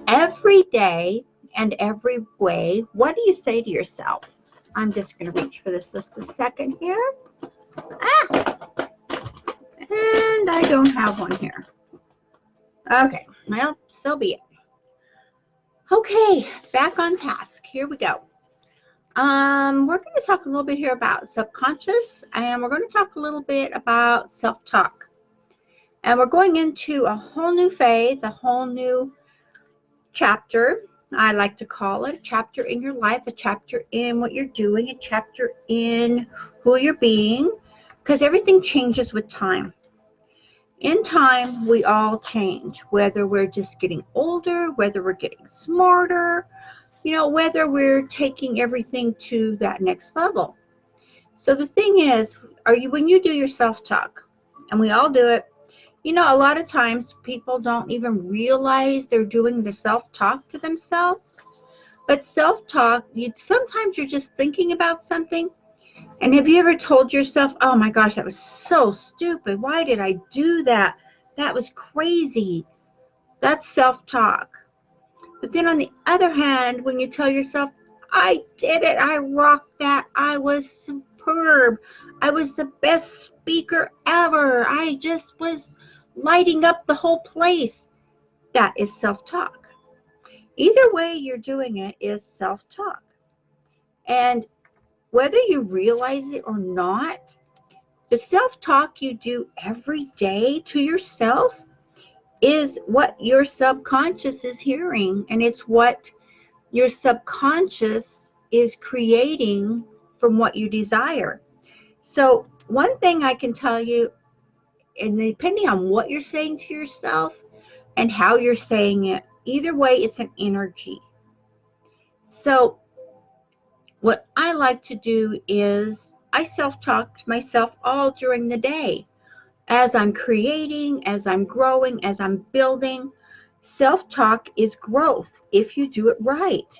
Every day and every way, what do you say to yourself? I'm just going to reach for this list a second here. Ah, and I don't have one here. Okay, well, so be it. Okay, back on task. Here we go. We're going to talk a little bit here about subconscious, and we're going to talk a little bit about self-talk. And we're going into a whole new phase, a whole new chapter. I like to call it a chapter in your life, a chapter in what you're doing, a chapter in who you're being, because everything changes with time. In time, we all change, whether we're just getting older, whether we're getting smarter, whether we're taking everything to that next level. So the thing is, when you do your self-talk, and we all do it, a lot of times people don't even realize they're doing the self-talk to themselves. But self-talk, sometimes you're just thinking about something. And have you ever told yourself, oh my gosh, that was so stupid. Why did I do that? That was crazy. That's self-talk. But then on the other hand, when you tell yourself, I did it, I rocked that, I was superb, I was the best speaker ever, I just was lighting up the whole place, that is self-talk. Either way you're doing it is self-talk. And whether you realize it or not, the self-talk you do every day to yourself is what your subconscious is hearing, and it's what your subconscious is creating from what you desire. So one thing I can tell you, and depending on what you're saying to yourself and how you're saying it, either way it's an energy. So what I like to do is I self-talk to myself all during the day. As I'm creating, as I'm growing, as I'm building, self-talk is growth if you do it right.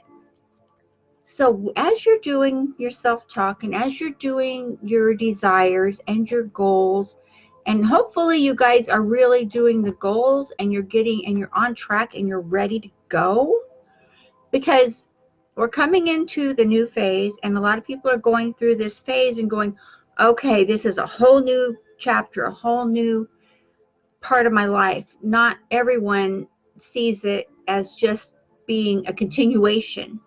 So as you're doing your self-talk and as you're doing your desires and your goals, and hopefully you guys are really doing the goals and you're on track and you're ready to go, because we're coming into the new phase and a lot of people are going through this phase and going, okay, this is a whole new chapter, a whole new part of my life. Not everyone sees it as just being a continuation,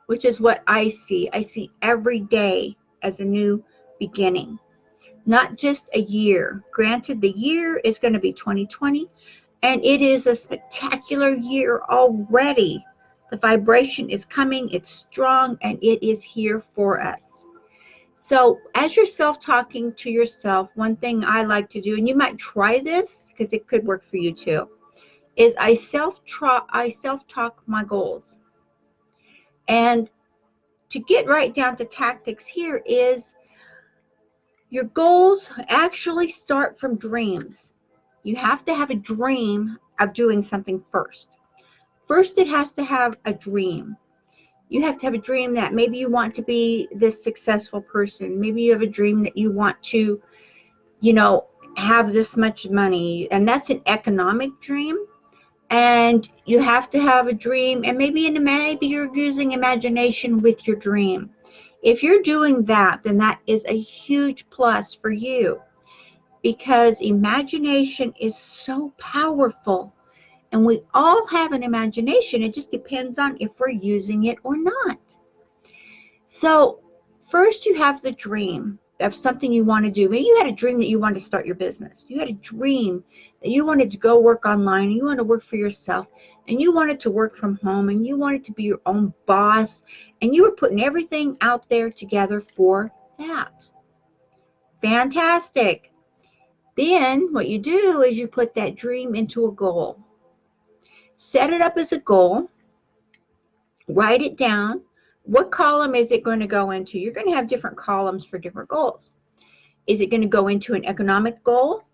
which is what I see. I see every day as a new beginning, not just a year. Granted, the year is going to be 2020, and it is a spectacular year already. The vibration is coming, it's strong, and it is here for us. So as you're self-talking to yourself, one thing I like to do, and you might try this because it could work for you too, is I self-talk my goals. And to get right down to tactics here is your goals actually start from dreams. You have to have a dream of doing something first. First, it has to have a dream. You have to have a dream that maybe you want to be this successful person. Maybe you have a dream that you want to, have this much money. And that's an economic dream. And you have to have a dream. And maybe you're using imagination with your dream. If you're doing that, then that is a huge plus for you. Because imagination is so powerful. And we all have an imagination. It just depends on if we're using it or not. So first you have the dream of something you want to do. Maybe you had a dream that you wanted to start your business. You had a dream that you wanted to go work online, and you want to work for yourself, and you wanted to work from home, and you wanted to be your own boss, and you were putting everything out there together for that. Fantastic. Then what you do is you put that dream into a goal. Set it up as a goal. Write it down. What column is it going to go into? You're going to have different columns for different goals. Is it going to go into an economic goal?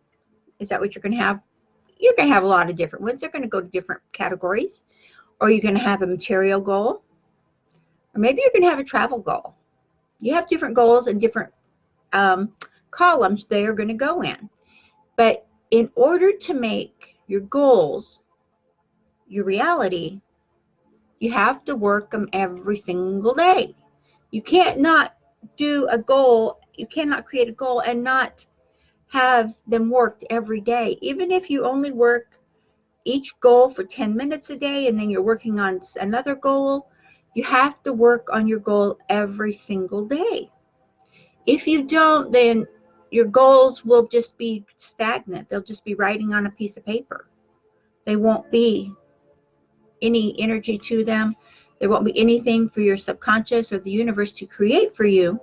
Is that what you're going to have? You're going to have a lot of different ones. They're going to go to different categories. Or you're going to have a material goal. Or maybe you're going to have a travel goal. You have different goals and different columns they are going to go in. But in order to make your goals your reality, You have to work them every single day. You can't not do a goal. You cannot create a goal and not have them worked every day. Even if you only work each goal for 10 minutes a day and then you're working on another goal, you have to work on your goal every single day. If you don't, then your goals will just be stagnant. They'll just be writing on a piece of paper. They won't be any energy to them. There won't be anything for your subconscious or the universe to create for you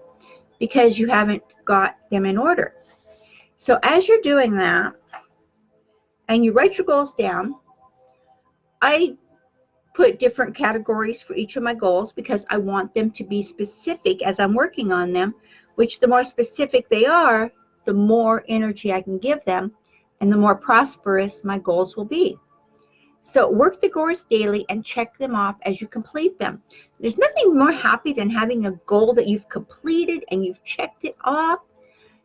because you haven't got them in order. So as you're doing that and you write your goals down, I put different categories for each of my goals because I want them to be specific as I'm working on them, which the more specific they are, the more energy I can give them and the more prosperous my goals will be. So work the goals daily and check them off as you complete them. There's nothing more happy than having a goal that you've completed and you've checked it off.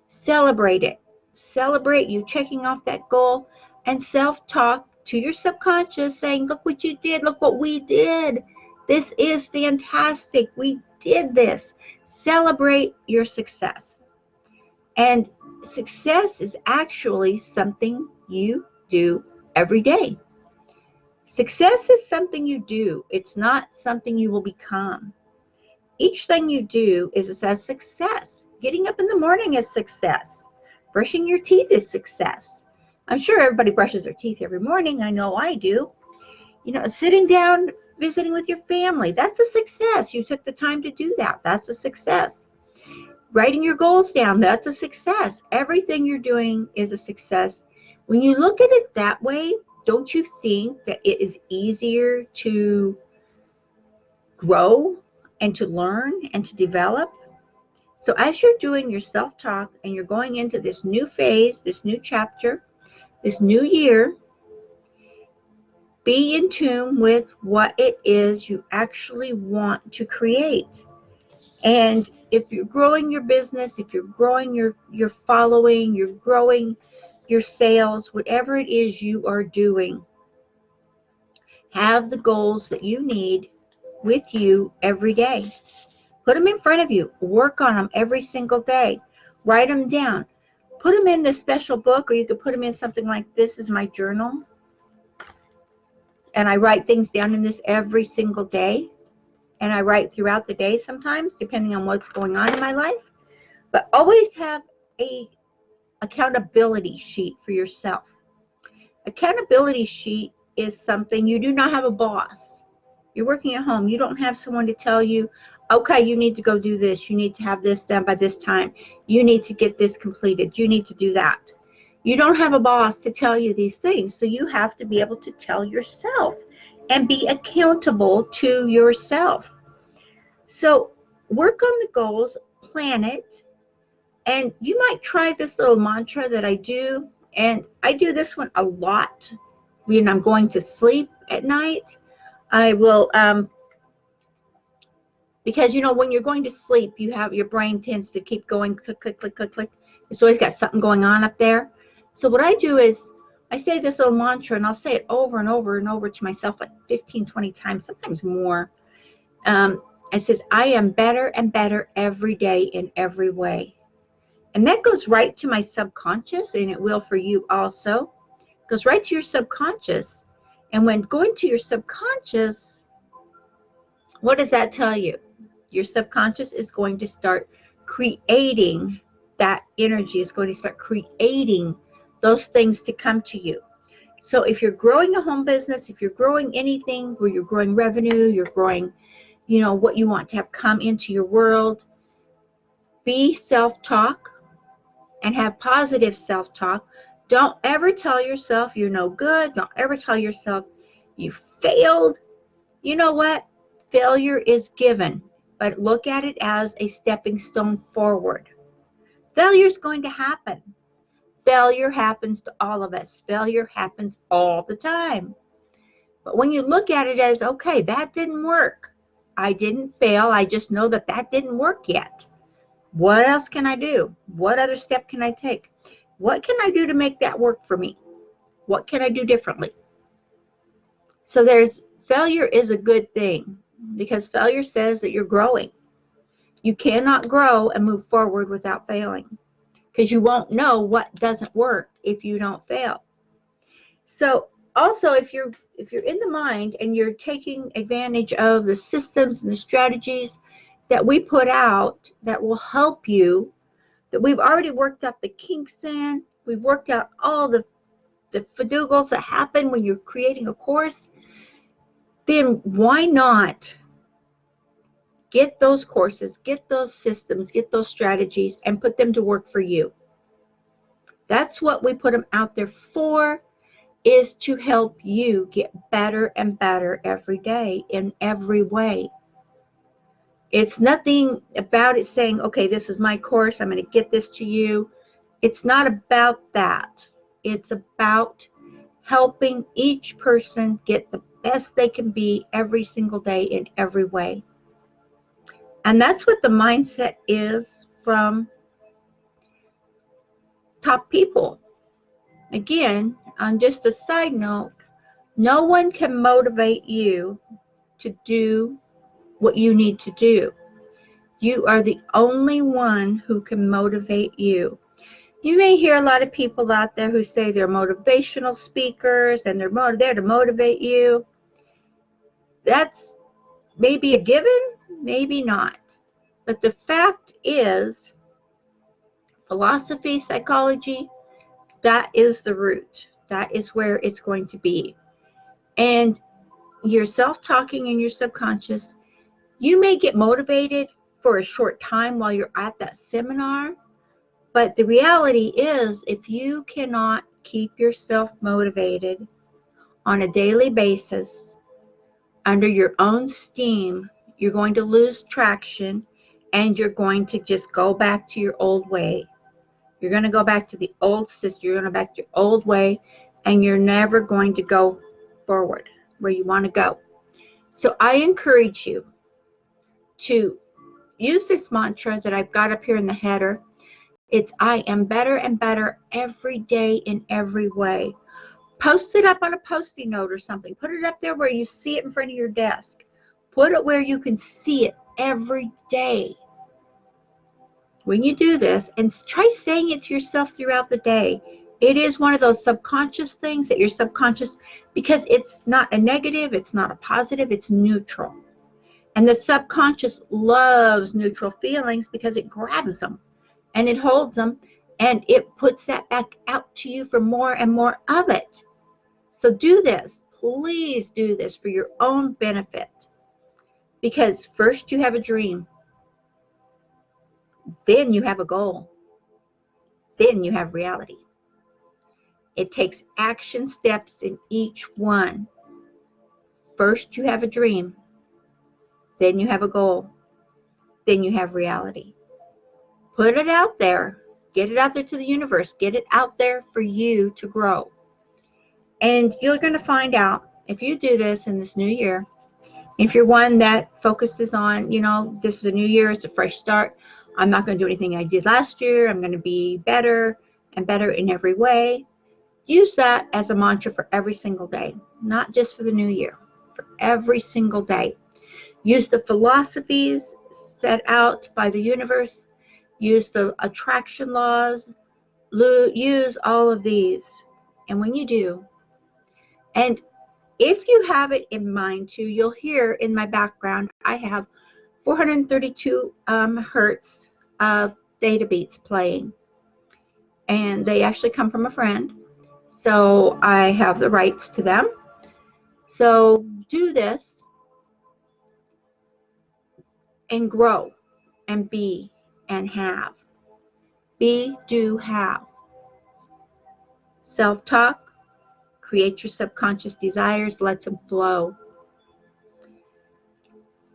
Celebrate it. Celebrate you checking off that goal and self-talk to your subconscious saying, look what you did. Look what we did. This is fantastic. We did this. Celebrate your success. And success is actually something you do every day. Success is something you do. It's not something you will become. Each thing you do is a success. Getting up in the morning is success. Brushing your teeth is success. I'm sure everybody brushes their teeth every morning. I know I do. You know, sitting down, visiting with your family, that's a success. You took the time to do that. That's a success. Writing your goals down, that's a success. Everything you're doing is a success. When you look at it that way, don't you think that it is easier to grow and to learn and to develop? So as you're doing your self-talk and you're going into this new phase, this new chapter, this new year, be in tune with what it is you actually want to create. And if you're growing your business, if you're growing your following, you're growing your sales, whatever it is you are doing, have the goals that you need with you every day. Put them in front of you. Work on them every single day. Write them down. Put them in the special book, or you could put them in something like this is my journal. And I write things down in this every single day. And I write throughout the day sometimes, depending on what's going on in my life. But always have a accountability sheet for yourself. Accountability sheet is something, you do not have a boss. You're working at home. You don't have someone to tell you, okay, you need to go do this. You need to have this done by this time. You need to get this completed. You need to do that. You don't have a boss to tell you these things. So you have to be able to tell yourself and be accountable to yourself. So work on the goals, plan it, and you might try this little mantra that I do. And I do this one a lot when I'm going to sleep at night. I will, because, you know, when you're going to sleep, you have, your brain tends to keep going, click, click, click, click, click. It's always got something going on up there. So what I do is I say this little mantra, and I'll say it over and over and over to myself like 15, 20 times, sometimes more. It says, I am better and better every day in every way. And that goes right to my subconscious, and it will for you also. It goes right to your subconscious. And when going to your subconscious, what does that tell you? Your subconscious is going to start creating that energy, is going to start creating those things to come to you. So if you're growing a home business, if you're growing anything where you're growing revenue, you're growing, you know, what you want to have come into your world, be self-talk and have positive self-talk. Don't ever tell yourself you're no good. Don't ever tell yourself you failed. You know what? Failure is given, but look at it as a stepping stone forward. Failure is going to happen. Failure happens to all of us. Failure happens all the time. But when you look at it as, okay, that didn't work. I didn't fail. I just know that that didn't work yet. What else can I do? What other step can I take? What can I do to make that work for me? What can I do differently? So there's Failure is a good thing because failure says that you're growing. You cannot grow and move forward without failing because you won't know what doesn't work if you don't fail. So also, if you're in the mind and you're taking advantage of the systems and the strategies that we put out that will help you, that we've already worked out the kinks in, we've worked out all the fiducials that happen when you're creating a course, then why not get those courses, get those systems, get those strategies, and put them to work for you? That's what we put them out there for, is to help you get better and better every day in every way. It's nothing about it saying, okay, this is my course, I'm going to get this to you. It's not about that. It's about helping each person get the best they can be every single day in every way. And that's what the mindset is from top people. Again, on just a side note, no one can motivate you to do what you need to do. You are the only one who can motivate you. You may hear a lot of people out there who say they're motivational speakers and they're there to motivate you. That's maybe a given, maybe not. But the fact is, philosophy, psychology, that is the root. That is where it's going to be. And your self-talking and your subconscious, you may get motivated for a short time while you're at that seminar, but the reality is, if you cannot keep yourself motivated on a daily basis under your own steam, you're going to lose traction and you're going to just go back to your old way. You're going to go back to the old system. You're going to go back to your old way, and you're never going to go forward where you want to go. So I encourage you to use this mantra that I've got up here in the header. It's I am better and better every day in every way. Post it up on a Post-it note or something. Put it up there where you see it in front of your desk. Put it where you can see it every day. When you do this, and try saying it to yourself throughout the day. It is one of those subconscious things that your subconscious, because it's not a negative, it's not a positive, it's neutral. And the subconscious loves neutral feelings because it grabs them and it holds them and it puts that back out to you for more and more of it. So do this. Please do this for your own benefit. Because first you have a dream. Then you have a goal. Then you have reality. It takes action steps in each one. First you have a dream. Then you have a goal. Then you have reality. Put it out there. Get it out there to the universe. Get it out there for you to grow. And you're going to find out, if you do this in this new year, if you're one that focuses on, this is a new year, it's a fresh start. I'm not going to do anything I did last year. I'm going to be better and better in every way. Use that as a mantra for every single day, not just for the new year, for every single day. Use the philosophies set out by the universe. Use the attraction laws. Use all of these. And when you do, and if you have it in mind too, you'll hear in my background, I have 432 hertz of data beats playing. And they actually come from a friend. So I have the rights to them. So do this and grow and be and have. Be, do, have. Self-talk. Create your subconscious desires. Let them flow.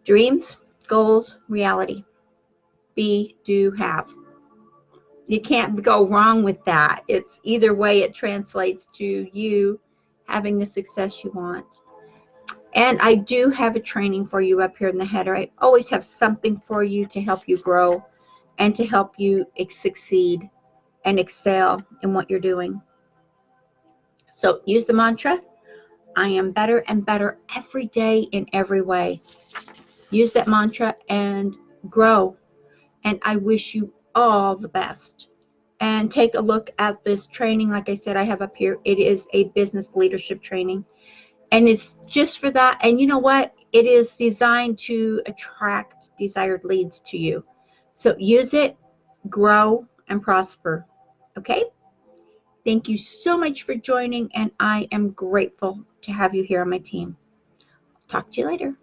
Dreams, goals, reality. Be, do, have. You can't go wrong with that. It's either way it translates to you having the success you want. And I do have a training for you up here in the header. I always have something for you to help you grow and to help you succeed and excel in what you're doing. So use the mantra, I am better and better every day in every way. Use that mantra and grow. And I wish you all the best. And take a look at this training. Like I said, I have up here. It is a business leadership training. And it's just for that. And you know what? It is designed to attract desired leads to you. So use it, grow, and prosper. Okay? Thank you so much for joining, and I am grateful to have you here on my team. Talk to you later.